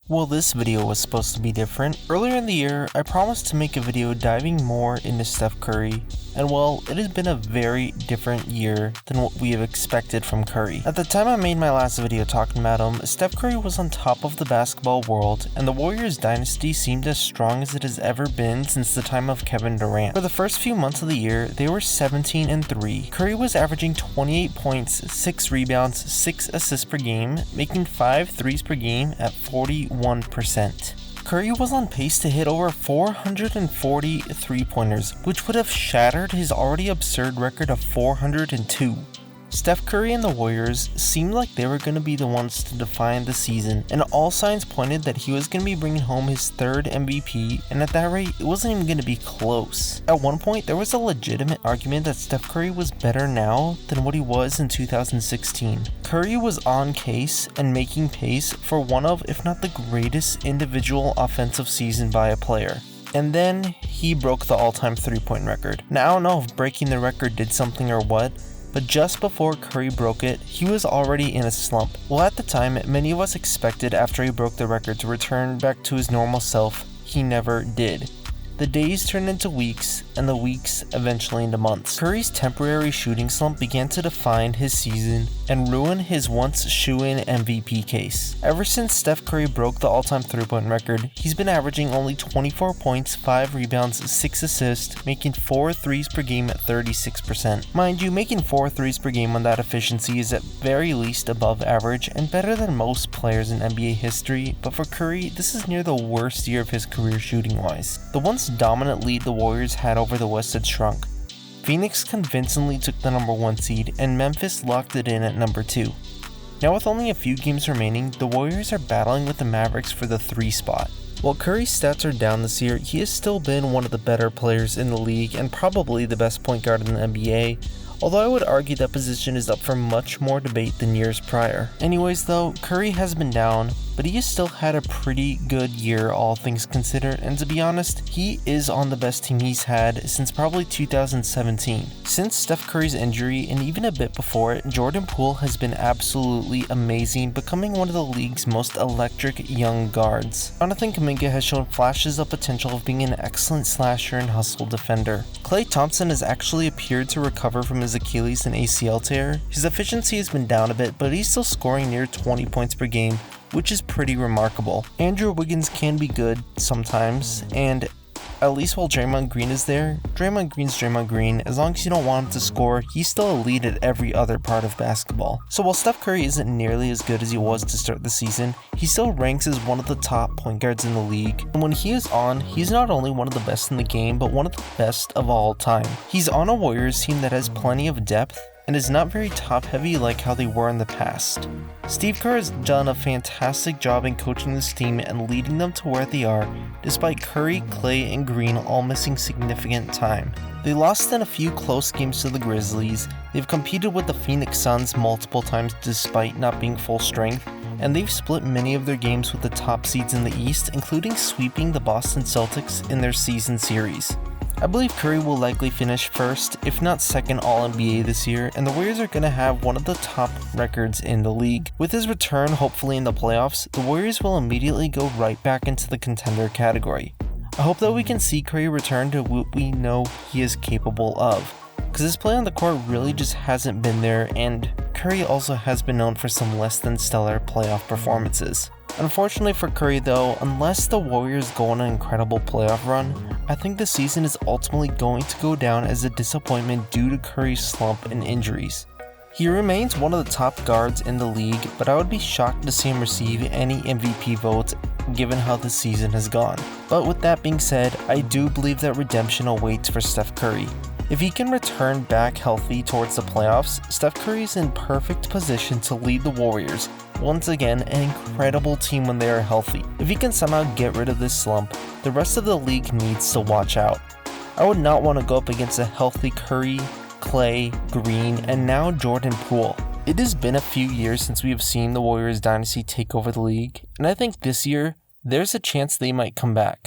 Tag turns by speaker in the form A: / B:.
A: Well, this video was supposed to be different. Earlier in the year, I promised to make a video diving more into Steph Curry, and well, it has been a very different year than what we have expected from Curry. At the time I made my last video talking about him, Steph Curry was on top of the basketball world, and the Warriors dynasty seemed as strong as it has ever been since the time of Kevin Durant. For the first few months of the year, they were 17-3. Curry was averaging 28 points, 6 rebounds, 6 assists per game, making 5 threes per game at 41%. Curry was on pace to hit over 440 three-pointers, which would have shattered his already absurd record of 402. Steph Curry and the Warriors seemed like they were going to be the ones to define the season, and all signs pointed that he was going to be bringing home his third MVP, and at that rate, it wasn't even going to be close. At one point, there was a legitimate argument that Steph Curry was better now than what he was in 2016. Curry was on case and making pace for one of, if not the greatest individual offensive season by a player. And then, he broke the all-time three-point record. Now, I don't know if breaking the record did something or what, but just before Curry broke it, he was already in a slump. Well, at the time, many of us expected after he broke the record to return back to his normal self. He never did. The days turned into weeks, and the weeks eventually into months. Curry's temporary shooting slump began to define his season and ruin his once shoo-in MVP case. Ever since Steph Curry broke the all-time three-point record, he's been averaging only 24 points, 5 rebounds, 6 assists, making 4 threes per game at 36%. Mind you, making 4 threes per game on that efficiency is at very least above average and better than most players in NBA history, but for Curry, this is near the worst year of his career shooting-wise. The once dominant lead the Warriors had over the West had shrunk. Phoenix convincingly took the number 1 seed, and Memphis locked it in at number 2. Now with only a few games remaining, the Warriors are battling with the Mavericks for the 3 spot. While Curry's stats are down this year, he has still been one of the better players in the league and probably the best point guard in the NBA, although I would argue that position is up for much more debate than years prior. Anyways though, Curry has been down, but he has still had a pretty good year all things considered, and to be honest, he is on the best team he's had since probably 2017. Since Steph Curry's injury, and even a bit before it, Jordan Poole has been absolutely amazing, becoming one of the league's most electric young guards. Jonathan Kuminga has shown flashes of potential of being an excellent slasher and hustle defender. Klay Thompson has actually appeared to recover from his Achilles and ACL tear. His efficiency has been down a bit, but he's still scoring near 20 points per game, which is pretty remarkable. Andrew Wiggins can be good sometimes, and at least while Draymond Green is there, Draymond Green's Draymond Green. As long as you don't want him to score, he's still elite at every other part of basketball. So while Steph Curry isn't nearly as good as he was to start the season, he still ranks as one of the top point guards in the league. And when he is on, he's not only one of the best in the game, but one of the best of all time. He's on a Warriors team that has plenty of depth and is not very top-heavy like how they were in the past. Steve Kerr has done a fantastic job in coaching this team and leading them to where they are, despite Curry, Klay, and Green all missing significant time. They lost in a few close games to the Grizzlies, they've competed with the Phoenix Suns multiple times despite not being full strength, and they've split many of their games with the top seeds in the East, including sweeping the Boston Celtics in their season series. I believe Curry will likely finish first, if not second All-NBA this year, and the Warriors are going to have one of the top records in the league. With his return hopefully in the playoffs, the Warriors will immediately go right back into the contender category. I hope that we can see Curry return to what we know he is capable of, because his play on the court really just hasn't been there, and Curry also has been known for some less than stellar playoff performances. Unfortunately for Curry though, unless the Warriors go on an incredible playoff run, I think the season is ultimately going to go down as a disappointment due to Curry's slump and injuries. He remains one of the top guards in the league, but I would be shocked to see him receive any MVP votes given how the season has gone. But with that being said, I do believe that redemption awaits for Steph Curry. If he can return back healthy towards the playoffs, Steph Curry is in perfect position to lead the Warriors, once again an incredible team when they are healthy. If he can somehow get rid of this slump, the rest of the league needs to watch out. I would not want to go up against a healthy Curry, Klay, Green, and now Jordan Poole. It has been a few years since we have seen the Warriors dynasty take over the league, and I think this year, there's a chance they might come back.